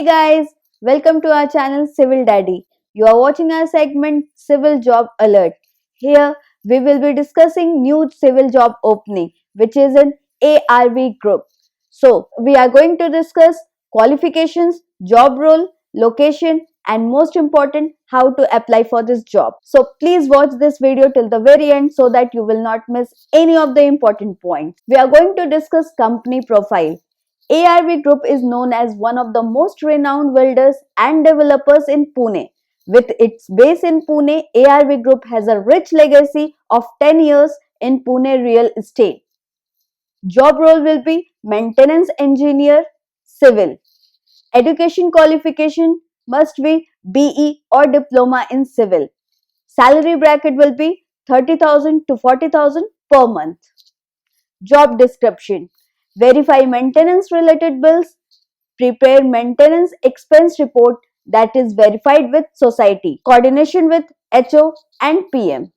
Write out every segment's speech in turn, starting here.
Hey guys, welcome to our channel Civil Daddy. You are watching our segment Civil Job Alert. Here we will be discussing new civil job opening which is an ARV group. So we are going to discuss qualifications, job role, location and most important how to apply for this job. So please watch this video till the very end so that you will not miss any of the important points. We are going to discuss company profile. ARV Group is known as one of the most renowned builders and developers in Pune. With its base in Pune, ARV Group has a rich legacy of 10 years in Pune real estate. Job role will be maintenance engineer, civil. Education qualification must be BE or diploma in civil. Salary bracket will be 30,000 to 40,000 per month. Job description: verify maintenance related bills, prepare maintenance expense report that is verified with society, coordination with HO and PM.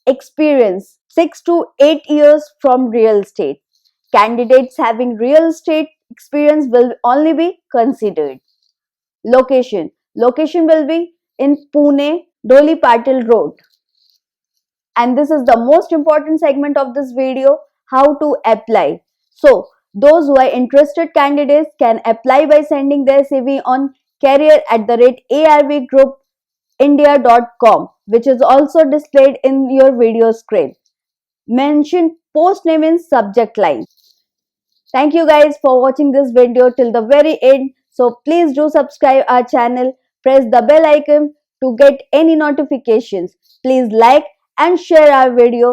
Experience: 6 to 8 years from real estate. Candidates having real estate experience will only be considered. Location: location will be in Pune, Doli Patil Road. And this is the most important segment of this video, how to apply. So those who are interested candidates can apply by sending their CV on career@arvgroupindia.com, which is also displayed in your video screen. Mention post name in subject line. Thank you guys for watching this video till the very end. So please do subscribe our channel, press the bell icon to get any notifications. Please like and share our video.